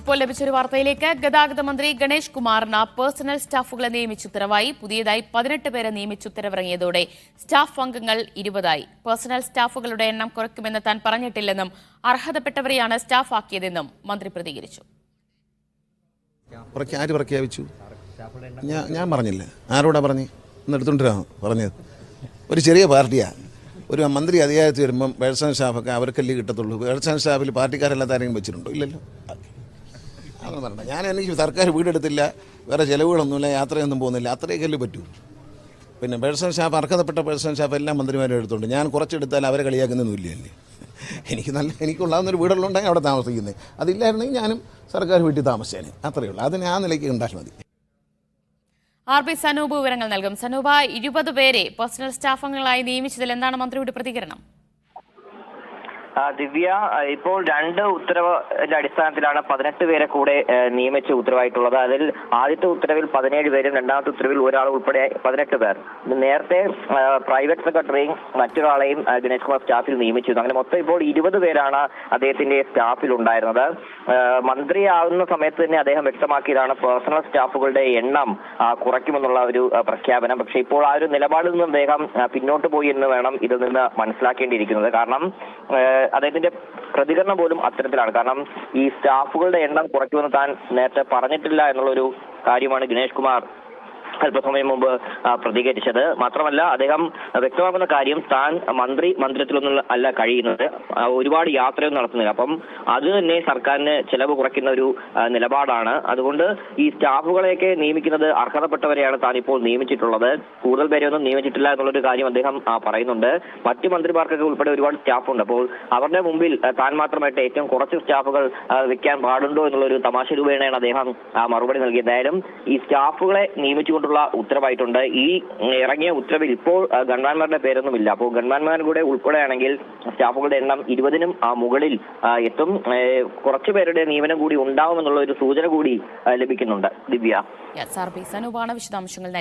ഇപ്പോൾ ലഭിച്ചൊരു വാർത്തയിലേക്ക്. ഗതാഗത മന്ത്രി ഗണേഷ് കുമാറിന് പേഴ്സണൽ സ്റ്റാഫുകളെ നിയമിച്ച ഉത്തരവായി. പുതിയതായി 18 പേരെ നിയമിച്ച ഉത്തരവിറങ്ങിയതോടെ സ്റ്റാഫ് അംഗങ്ങൾ 20ആയി. പേഴ്സണൽ സ്റ്റാഫുകളുടെ എണ്ണം കുറയ്ക്കുമെന്ന് താൻ പറഞ്ഞിട്ടില്ലെന്നും അർഹതപ്പെട്ടവരെയാണ് സ്റ്റാഫ് ആക്കിയതെന്നും മന്ത്രി പ്രതികരിച്ചു. പ്രഖ്യാപിച്ചു? ഞാൻ പറഞ്ഞില്ല. ആരോടാ പറഞ്ഞു? എടുത്തുകൊണ്ടിരാണ് പറഞ്ഞത്. ഒരു ചെറിയ പാർട്ടിയാണ്. ഒരു മന്ത്രി അധികാരത്തിൽ വരുമ്പം പേഴ്സണൽ സ്റ്റാഫൊക്കെ അവർക്കല്ലേ കിട്ടത്തുള്ളൂ. പേഴ്സണൽ സ്റ്റാഫിൽ പാർട്ടിക്കാരെല്ലാത്ത ആരെങ്കിലും വെച്ചിട്ടുണ്ടോ? ഇല്ലല്ലോ. അതൊന്നും പറഞ്ഞ എനിക്ക് സർക്കാർ വീടെടുത്തില്ല, വേറെ ചിലവുകളൊന്നുമില്ല, യാത്രയൊന്നും പോകുന്നില്ല, അത്രയൊക്കെയല്ലേ പറ്റൂ. പിന്നെ പേഴ്സണൽ സ്റ്റാഫ്, അർഹതപ്പെട്ട പേഴ്സണൽ സ്റ്റാഫ് എല്ലാം മന്ത്രിമാരും എടുത്തുണ്ട്. ഞാൻ കുറച്ചെടുത്താൽ അവരെ കളിയാക്കുന്നൊന്നുമില്ലേ. എനിക്കുള്ളതെന്നൊരു വീടുള്ളതുകൊണ്ടാണ് അവിടെ താമസിക്കുന്നത്. അതില്ലായിരുന്നെങ്കിൽ ഞാനും സർക്കാർ വീട്ടിൽ താമസിച്ചേനെ. അത്രയേ ഉള്ളൂ. അതിന് ആ നിലയ്ക്ക് ഉണ്ടാൽ മതി. RB സനൂപ് വിവരങ്ങൾ നൽകും. സനൂപ, 20 പേരെ പേഴ്സണൽ സ്റ്റാഫ് അംഗങ്ങളായി നിയമിച്ചതിൽ എന്താണ് മന്ത്രിയുടെ പ്രതികരണം? ദിവ്യ, ഇപ്പോൾ 2 ഉത്തരവിന്റെ അടിസ്ഥാനത്തിലാണ് 18 പേരെ കൂടെ നിയമിച്ച ഉത്തരവായിട്ടുള്ളത്. അതിൽ ആദ്യത്തെ ഉത്തരവിൽ 17 പേരും രണ്ടാമത്തെ ഉത്തരവിൽ ഒരാൾ ഉൾപ്പെടെ 18 പേർ. നേരത്തെ പ്രൈവറ്റ് സെക്രട്ടറിയും മറ്റൊരാളെയും ഗണേഷ് കുമാർ സ്റ്റാഫിൽ നിയമിച്ചിരുന്നു. അങ്ങനെ മൊത്തം ഇപ്പോൾ 20 പേരാണ് അദ്ദേഹത്തിന്റെ സ്റ്റാഫിൽ ഉണ്ടായിരുന്നത്. മന്ത്രിയാവുന്ന സമയത്ത് തന്നെ അദ്ദേഹം വ്യക്തമാക്കിയതാണ് പേഴ്സണൽ സ്റ്റാഫുകളുടെ എണ്ണം കുറയ്ക്കുമെന്നുള്ള ഒരു പ്രഖ്യാപനം. പക്ഷേ ഇപ്പോൾ ആ ഒരു നിലപാടിൽ നിന്ന് അദ്ദേഹം പിന്നോട്ട് പോയി എന്ന് വേണം ഇതിൽ നിന്ന് മനസ്സിലാക്കേണ്ടിയിരിക്കുന്നത്. കാരണം അദ്ദേഹത്തിന്റെ പ്രതികരണം പോലും അത്തരത്തിലാണ്. കാരണം ഈ സ്റ്റാഫുകളുടെ എണ്ണം കുറയ്ക്കുമെന്ന് താൻ നേരത്തെ പറഞ്ഞിട്ടില്ല എന്നുള്ളൊരു കാര്യമാണ് ഗണേഷ് കുമാർ അല്പസമയം മുമ്പ് പ്രതികരിച്ചത്. മാത്രമല്ല, അദ്ദേഹം വ്യക്തമാക്കുന്ന കാര്യം, താൻ മന്ദിരത്തിലൊന്നും അല്ല കഴിയുന്നത്, ഒരുപാട് യാത്രയൊന്നും നടത്തുന്നില്ല. അപ്പം അത് തന്നെ സർക്കാരിന് ചെലവ് കുറയ്ക്കുന്ന ഒരു നിലപാടാണ്. അതുകൊണ്ട് ഈ സ്റ്റാഫുകളെയൊക്കെ നിയമിക്കുന്നത് അർഹതപ്പെട്ടവരെയാണ് താൻ ഇപ്പോൾ നിയമിച്ചിട്ടുള്ളത്. കൂടുതൽ പേരെയൊന്നും നിയമിച്ചിട്ടില്ല എന്നുള്ളൊരു കാര്യം അദ്ദേഹം പറയുന്നുണ്ട്. മറ്റു മന്ത്രിമാർക്കൊക്കെ ഉൾപ്പെടെ ഒരുപാട് സ്റ്റാഫുണ്ട്. അപ്പോൾ അവരുടെ മുമ്പിൽ താൻ മാത്രമായിട്ട് ഏറ്റവും കുറച്ച് സ്റ്റാഫുകൾ വെക്കാൻ പാടുണ്ടോ എന്നുള്ളൊരു തമാശ രൂപേണയാണ് അദ്ദേഹം മറുപടി നൽകിയത്. എന്തായാലും ഈ സ്റ്റാഫുകളെ നിയമിച്ചുകൊണ്ട് ഉത്തരവായിട്ടുണ്ട്. ഈ ഇറങ്ങിയ ഉത്തരവിൽ ഇപ്പോൾ ഗൺമാന്മാരുടെ പേരൊന്നുമില്ല. അപ്പോൾ ഗൺമാന്മാർ കൂടെ ഉൾപ്പെടെയാണെങ്കിൽ സ്റ്റാഫുകളുടെ എണ്ണം 20നും മുകളിൽ എത്തും. കുറച്ചു പേരുടെ നിയമനം കൂടി ഉണ്ടാവുമെന്നുള്ള ഒരു സൂചന കൂടി ലഭിക്കുന്നുണ്ട്. ദിവ്യ, വിശദാംശങ്ങൾ